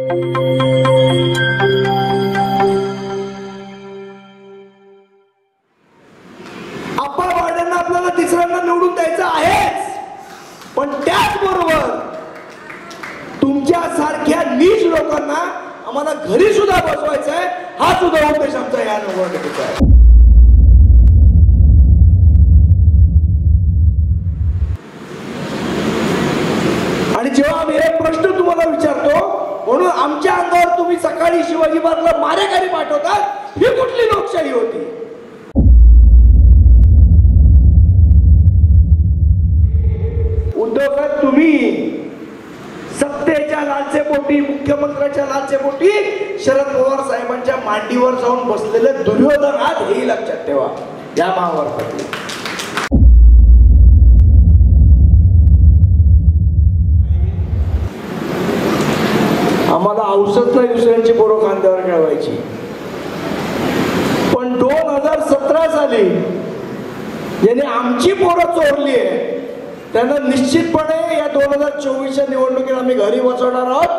आप्पावाड्यांना आपल्याला तिसऱ्यांदा निवडून द्यायचं आहेच, पण त्याचबरोबर तुमच्या सारख्या नीच लोकांना आम्हाला घरी सुद्धा बसवायचं आहे, हा सुद्धा उद्देश आमचा या निवडणुकीचा आहे. आणि जेव्हा आम्ही एक प्रश्न तुम्हाला विचारतो, म्हणून आमच्या अंगावर तुम्ही सकाळी शिवाजी पार्कला मारेकरी पाठवतात, ही कुठली लोकशाही होती? उद्धव साहेब, तुम्ही सत्तेच्या लालसेपोटी, मुख्यमंत्र्याच्या लालसेपोटी शरद पवार साहेबांच्या मांडीवर जाऊन बसलेले दुर्योधन आहात, हेही लक्षात ठेवा या महाभारतातले. आम्हाला औषध नाही दुसऱ्यांची पोरं खांद्यावर खेळवायची, पण 2017 साली ज्याने आमची पोरं चोरली आहे त्यांना निश्चितपणे या 2024च्या निवडणुकीत आम्ही घरी बसवणार आहोत.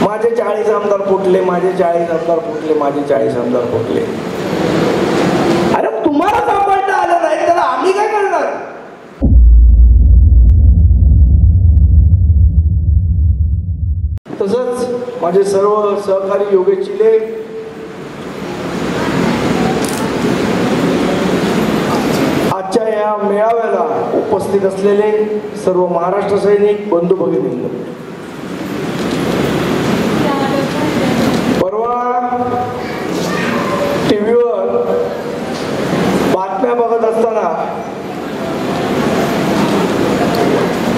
माझे 40 आमदार फुटले, माझे 40 आमदार फुटले, माझे 40 आमदार फुटले. अरे तुम्हाला सांभाळता आलं नाही त्याला आम्ही काय करणार? तसंच माझे सर्व सहकारी योगेश चिले, आजच्या या मेळाव्याला उपस्थित असलेले सर्व महाराष्ट्र सैनिक बंधू भगिनींनो, परवा टीव्हीवर बातम्या बघत असताना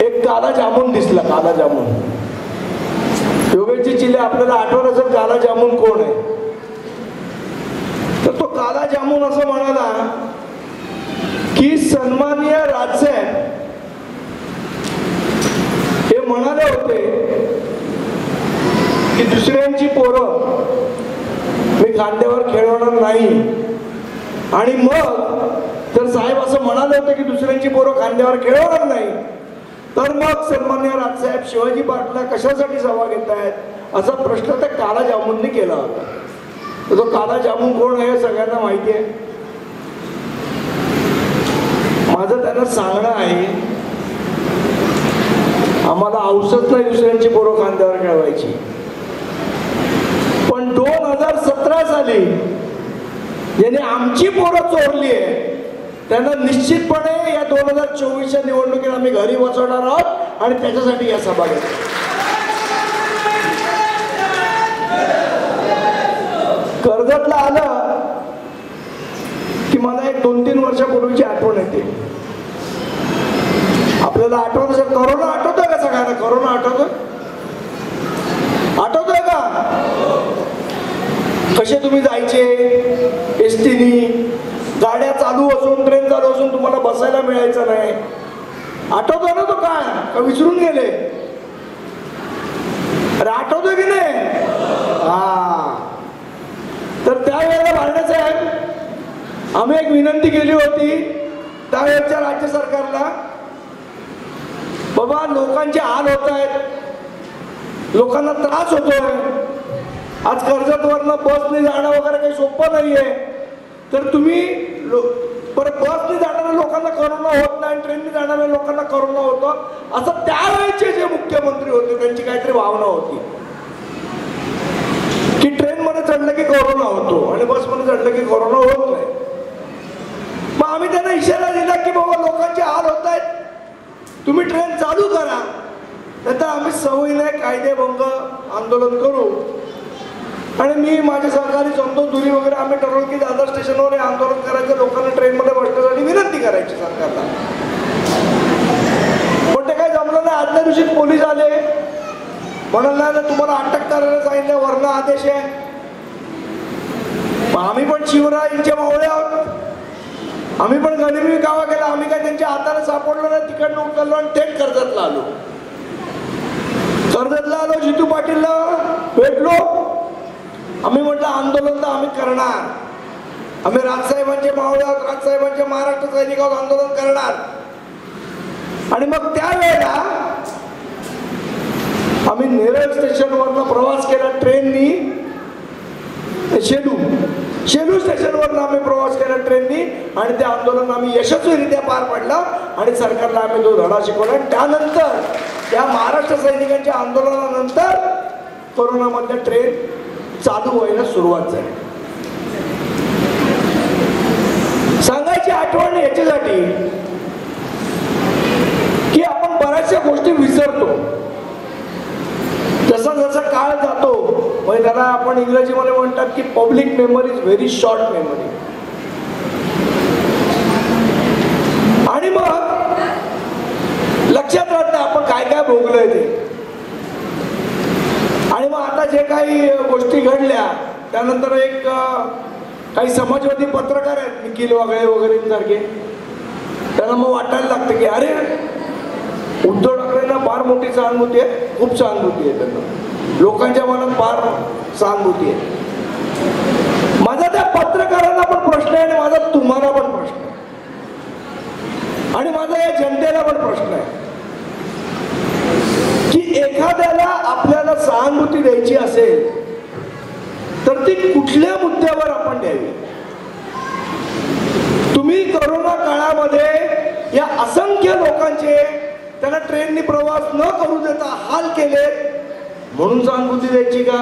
एक काला जामून दिसला. काला जामून, योगेशजी चिले आपल्याला आठवत असेल काला जामून कोण आहे? तर तो काला जामून असं म्हणाला की सन्माननीय राजसाहेब हे म्हणाले होते की दुसऱ्यांची पोरं मी खांद्यावर खेळवणार नाही, आणि मग जर साहेब असं म्हणाले होते की दुसऱ्यांची पोरं खांद्यावर खेळवणार नाही, तर मग सन्माननीय राजसाहेब शिवाजी पार्कला कशासाठी सभा घेत आहेत असा प्रश्न त्या काला जामूनने केला होता. तर तो काला जामून कोण आहे सगळ्यांना माहिती आहे. माझं त्यांना सांगणं आहे, आम्हाला औषध नाही दुसऱ्यांची पोरं खांद्यावर खेळवायची, पण 2017 साली ज्याने आमची पोरं चोरली आहे त्यांना निश्चितपणे या 2024च्या निवडणुकीत आम्ही घरी बसवणार आहोत, आणि त्याच्यासाठी या सभा घेतो. कर्जतला आलं की मला एक 2-3 वर्षापूर्वीची आठवण येते. आपल्याला आठवत असेल, करोना आठवतोय का सगळ्यांना? करोना आठवतोय? आठवतोय का? कसे तुम्ही जायचे एसटीनी, गाड्या चालू असून, ट्रेन चालू असून तुम्हाला बसायला मिळायचं नाही. आठवतोय ना तो काय? का विसरून गेले? अरे आठवतोय की नाही? हा, तर त्यावेळेला भारणे साहेब आम्ही एक विनंती केली होती त्यावेळेच्या राज्य सरकारला, बाबा लोकांचे हाल होत आहेत, लोकांना त्रास होतोय, आज कर्जतवरनं बसने जाणं वगैरे काही सोपं नाहीये, तर तुम्ही परत बसने जाणाऱ्या लोकांना करोना होत नाही, ट्रेनने जाणाऱ्या लोकांना करोना होतं, असं त्यावेळेचे जे मुख्यमंत्री होते त्यांची काहीतरी भावना होती की ट्रेनमध्ये चढलं की कोरोना होतो आणि बसमध्ये चढलं की कोरोना होत नाही. मग आम्ही त्यांना इशारा दिला की बाबा लोकांचे हाल होत आहेत, तुम्ही ट्रेन चालू करा, नंतर आम्ही सवयीने कायदेभंग आंदोलन करू. आणि मी माझे सहकारी संतोष दुरी वगैरे आम्ही ठरवलं की दादर स्टेशनवर आंदोलन करायचं, लोकांना ट्रेनमध्ये बसण्यासाठी विनंती करायची सरकारला. पण ते काय जमलं नाही. आदल्या दिवशी पोलीस आले, म्हणाला तुम्हाला अटक करायला सांगितलं, वर्ण आदेश आहे. आम्ही पण शिवरायांचे मावळे आहोत, आम्ही पण गनिमी कावा केला, आम्ही काय त्यांच्या हाताने सापडलो नाही, तिकडनं उचललो आणि थेट कर्जतला आलो. कर्जतला आलो, जितू पाटीलला भेटलो, आम्ही म्हटलं आंदोलन तर आम्ही करणार, आम्ही राजसाहेबांचे मावळे आहोत, राजसाहेबांचे महाराष्ट्र सैनिकावर आंदोलन करणार. आणि मग त्यावेळेला आम्ही नेरळ स्टेशनवरनं प्रवास केला ट्रेननी, शेलू स्टेशनवरनं आम्ही प्रवास केला ट्रेननी, आणि ते आंदोलन आम्ही यशस्वीरित्या पार पाडलं आणि सरकारला आम्ही तो धडा शिकवला. त्यानंतर त्या महाराष्ट्र सैनिकांच्या आंदोलनानंतर कोरोनामधल्या ट्रेन चालू व्हायला सुरुवात झाली. सांगायची आठवण याच्यासाठी की आपण बऱ्याचशा गोष्टी विसरतो. जसा जसा काळ जातो म्हणजे त्याला आपण इंग्रजीमध्ये म्हणतात की public memory is very short memory. आणि मग लक्षात राहत नाही आपण काय काय भोगलोय ते. आणि मग आता जे काही गोष्टी घडल्या त्यानंतर एक काही समाजवादी पत्रकार आहेत निखिल वागळे वगैरे सारखे, त्यांना मग वाटायला लागतं की अरे उद्धव ठाकरेंना फार मोठी सहानुभूती आहे, खूप सहानुभूती आहे त्यांना, लोकांच्या मनात फार सहानुभूती आहे. माझा त्या पत्रकारांना पण प्रश्न आहे आणि माझा तुम्हाला पण प्रश्न आहे आणि माझा या जनतेला पण प्रश्न आहे की एखाद्याला आपल्याला सहानुभूती द्यायची असेल तर ती कुठल्या मुद्द्यावर आपण द्यावी. तुम्ही कोरोना काळामध्ये या असंख्य लोकांचे त्यांना ट्रेननी प्रवास न करू देता हाल केले म्हणून सहानुभूती द्यायची का?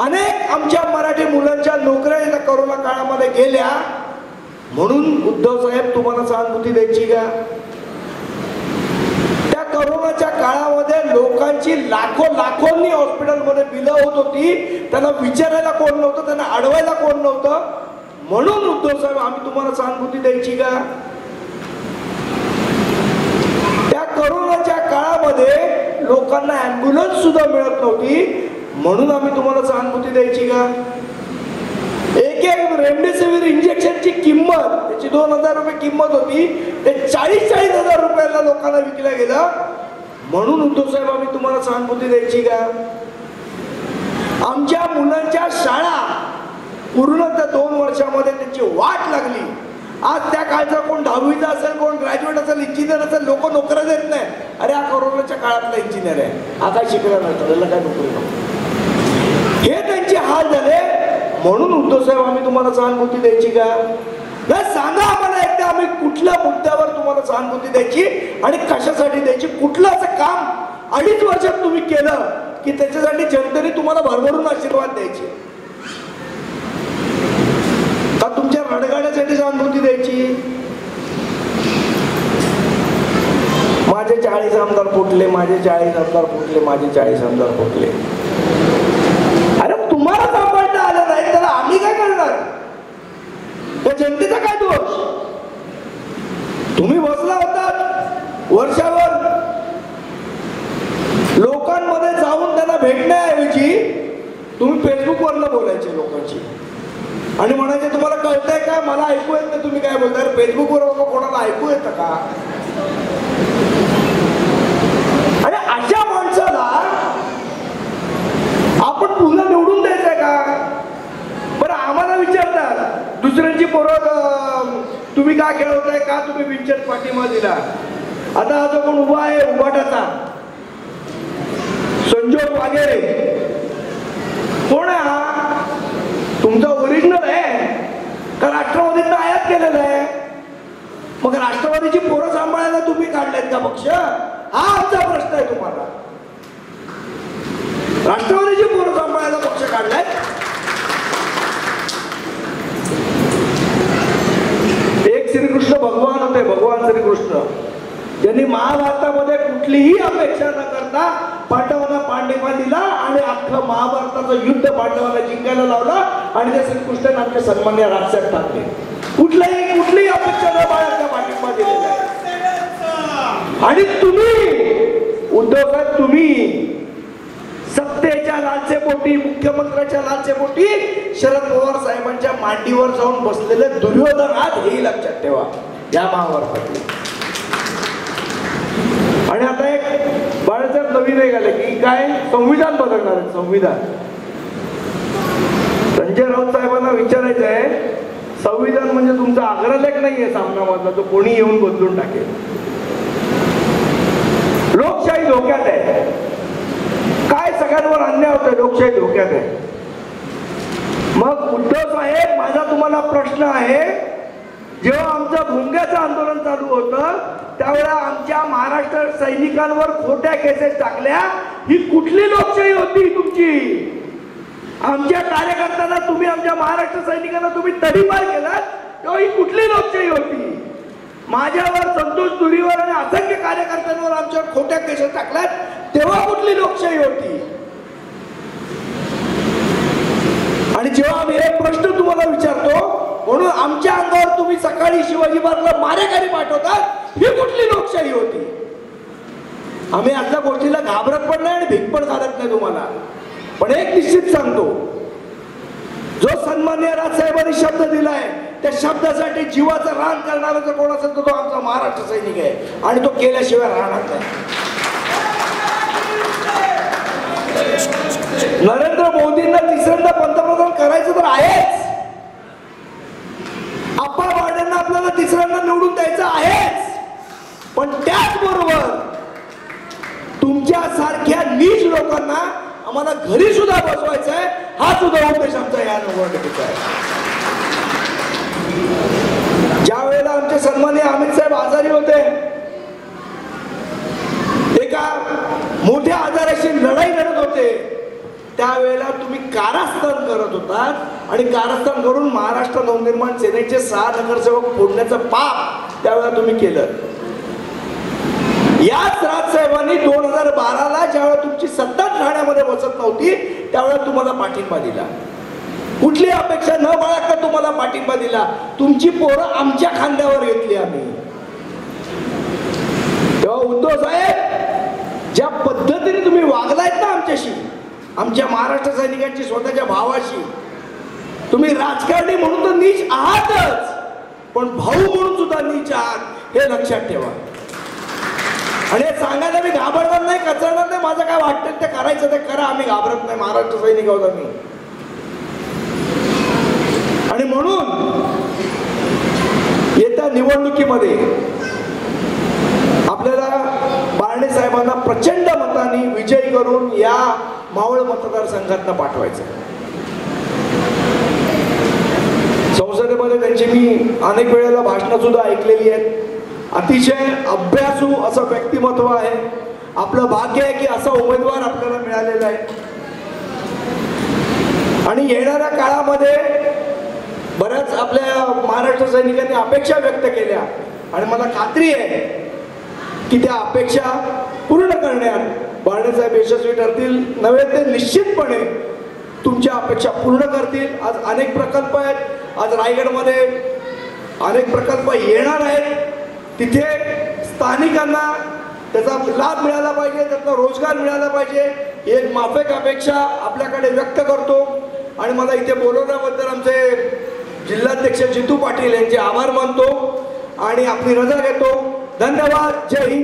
अनेक आमच्या मराठी मुलांच्या नोकऱ्या या कोरोना काळामध्ये गेल्या म्हणून उद्धव साहेब तुम्हाला सहानुभूती द्यायची का? त्या कोरोनाच्या काळामध्ये लोकांची लाखोंनी हॉस्पिटलमध्ये बिलं होत होती, त्यांना विचारायला कोण नव्हतं, त्यांना अडवायला कोण नव्हतं, म्हणून उद्धव साहेब आम्ही तुम्हाला सहानुभूती द्यायची का? त्या कोरोनाच्या काळामध्ये लोकांना ॲम्ब्युलन्स सुद्धा मिळत नव्हती म्हणून आम्ही तुम्हाला सहानुभूती द्यायची का? एक रेमडेसिवीर इंजेक्शनची किंमत त्याची 2000 रुपये किंमत होती, ते 40,000 रुपयाला लोकांना विकलं गेलं म्हणून उद्धव साहेब आम्ही तुम्हाला सहानुभूती द्यायची का? आमच्या मुलांच्या शाळा पूर्ण त्या 2 वर्षामध्ये त्यांची वाट लागली. आज त्या काळचा कोण 10वीचा असेल, कोण ग्रॅज्युएट असेल, इंजिनियर असेल, लोक नोकऱ्या देत नाही. अरे हा कोरोनाच्या काळातला इंजिनियर आहे, हा काय शिकला नाही, त्याला काय नोकरी नको, हे त्यांचे हाल झाले म्हणून उद्धव साहेब आम्ही तुम्हाला सहानुभूती द्यायची का? नाही, सांगा आम्हाला एकदा आम्ही कुठल्या मुद्द्यावर तुम्हाला सहानुभूती द्यायची आणि कशासाठी द्यायची? कुठलं असं काम 2.5 वर्षात तुम्ही केलं की त्याच्यासाठी जनतेने तुम्हाला भरभरून आशीर्वाद द्यायचे का? तुमच्या रडगाड्यासाठी सहानुभूती द्यायची? माझे 40 आमदार फुटले, माझे 40 आमदार फुटले, माझे 40 आमदार फुटले. अरे तुम्हाला सांभाळता आलं नाही त्याला आम्ही काय करणार? त्या जनतेचा काय दोष? तुम्ही बसला होता वर्षावर लोकांमध्ये जाऊन त्यांना भेटण्याऐवजी तुम्ही फेसबुकवरनं बोलायचे लोकांची आणि म्हणायचे तुम्हाला कळतंय का, मला ऐकू येत नाही तुम्ही काय बोलताय. फेसबुकवर कोणाला ऐकू येतं का? आणि अशा माणसाला आपण पुन्हा निवडून द्यायचंय का? बरं आम्हाला विचारतात दुसऱ्यांची पोरं तुम्ही का खेळवताय, का तुम्ही बिनचत पाठिंबा दिला? आता हा जो कोण उभा आहे उभाटाचा संजोग वागेरे कोण आहे? हा तुमचा ओरिजिनल आहे का राष्ट्रवादीनं आयात केलेला आहे? मग राष्ट्रवादीची पोरं सांभाळायला तुम्ही काढलेत का पक्ष? हा आमचा प्रश्न आहे तुम्हाला. राष्ट्रवादीची पोरं सांभाळायला पक्ष काढलाय? एक श्रीकृष्ण भगवान होते, भगवान श्रीकृष्ण, ज्यांनी महाभारतामध्ये कुठलीही अपेक्षा न करता पांडवांना पांडिमा दिला आणि अख्खं महाभारताचं युद्ध पांडवांना जिंकायला लावलं आणि त्या श्रीकृष्णाने आमच्या सन्मान्य राज्यात टाकले. कुठलीही अपेक्षा न बाळगता पाठिंबा दिलेला आहे. आणि तुम्ही उद्धव साहेब, तुम्ही सत्तेच्या लालसेपोटी, मुख्यमंत्र्याच्या लालसेपोटी शरद पवार साहेबांच्या मांडीवर जाऊन बसलेले दुर्योधन आहात, हे लक्षात ठेवा या महाभारतातले. आणि आता एक बाळासाहेब नवीन एक आले की काय संविधान बदलणार आहे. संविधान संजय राऊत साहेबांना विचारायचं आहे, संविधान म्हणजे तुमचा अग्रलेख नाहीये सामनामधला, तो कोणी येऊन बदलून टाकेल. लोकशाही धोक्यात आहे. काय सगळ्यांवर अन्याय होतोय, लोकशाही धोक्यात आहे. मग उद्धव साहेब, माझा तुम्हाला प्रश्न आहे, जेव्हा आमचं भुंग्याचं आंदोलन चालू होतं त्यावेळेला आमच्या महाराष्ट्र सैनिकांवर खोट्या केसेस टाकल्या, ही कुठली लोकशाही होती तुमची? आमच्या कार्यकर्त्यांना तुम्ही, आमच्या महाराष्ट्र सैनिकांना तुम्ही तडीपार केलात, तेव्हा ही कुठली लोकशाही होती? माझ्यावर, संतोष तुरीवर आणि असंख्य कार्यकर्त्यांवर आमच्यावर खोट्या केसेस टाकल्यात, तेव्हा कुठली लोकशाही होती? आणि जेव्हा आम्ही एक प्रश्न तुम्हाला विचारतो, म्हणून आमच्या अंगावर तुम्ही सकाळी शिवाजी पार्कला मारेकरी पाठवतात, ही कुठली लोकशाही होती? आम्ही अशा गोष्टीला घाबरत पण नाही आणि भीक पण घालत नाही तुम्हाला. पण एक निश्चित सांगतो, जो सन्माननीय राजसाहेबांनी शब्द दिलाय, त्या शब्दासाठी जीवाचं रान करणारा जर कोण असेल तर तो आमचा महाराष्ट्र सैनिक आहे, आणि तो केल्याशिवाय राहणार नाही. नरेंद्र मोदींना तिसऱ्यांदा पंतप्रधान करायचं तर आहेच, अप्पा बाळांना आपल्याला तिसऱ्यांदा निवडून द्यायचं आहेच, पण त्याचबरोबर तुमच्या सारख्या नीच लोकांना आम्हाला घरी सुद्धा बसवायचं आहे, हा सुद्धा उद्देश आमचा या निवडणुकीचा आहे. ज्या वेळेला आमचे सन्माननीय अमित साहेब आजारी होते, एका मोठ्या आजाराशी लढाई लढत होते, त्यावेळेला तुम्ही कारस्थान करत होतात आणि कारस्थान करून महाराष्ट्र नवनिर्माण सेनेचे 6 नगरसेवक फोडण्याचं पाप त्यावेळेला तुम्ही केलं. याच राजसाहेबांनी 2012ला ज्यावेळेला तुमची सत्ता ठाण्यामध्ये बसत नव्हती त्यावेळेला तुम्हाला पाठिंबा दिला. कुठली अपेक्षा न बाळगता तुम्हाला पाठिंबा दिला. तुमची पोरं आमच्या खांद्यावर घेतली आम्ही. तेव्हा उद्धव साहेब, ज्या पद्धतीने तुम्ही वागलायत ना आमच्याशी, आमच्या महाराष्ट्र सैनिकांची, स्वतःच्या भावाशी, तुम्ही राजकारणी म्हणून तर नीच आहातच, पण भाऊ म्हणून सुद्धा नीच आहात, हे लक्षात ठेवा. आणि हे सांगायला मी घाबरणार नाही, कचरणार नाही. माझं काय वाटतं ते करायचं ते करा, आम्ही घाबरत नाही, महाराष्ट्र सैनिक आहोत आम्ही. आणि म्हणून येत्या निवडणुकीमध्ये आपल्याला बारणे साहेबांना प्रचंड मतांनी विजयी करून या मावळ मतदारसंघातनं पाठवायचं. संसदेमध्ये त्यांची मी अनेक वेळेला भाषणं सुद्धा ऐकलेली आहेत. अतिशय अभ्यासू असं व्यक्तिमत्व आहे. आपलं भाग्य आहे की असा उमेदवार आपल्याला मिळालेला आहे. आणि येणाऱ्या काळामध्ये बऱ्याच आपल्या महाराष्ट्र सैनिकांनी अपेक्षा व्यक्त केल्या आणि मला खात्री आहे की त्या अपेक्षा पूर्ण करण्यात बारणे साहेब यशस्वी ठरतील. नव्हे ते निश्चितपणे तुमच्या अपेक्षा पूर्ण करतील. आज अनेक प्रकल्प आहेत. आज रायगडमध्ये अनेक प्रकल्प येणार आहेत. तिथे स्थानिकांना त्याचा लाभ मिळाला पाहिजे, त्यातनं रोजगार मिळाला पाहिजे, एक माफक अपेक्षा आपल्याकडे व्यक्त करतो. आणि मला इथे बोलवण्याबद्दल आमचे जिल्हाध्यक्ष जितू पाटील यांचे आभार मानतो आणि आपली रजा घेतो. धन्यवाद. जय हिंद.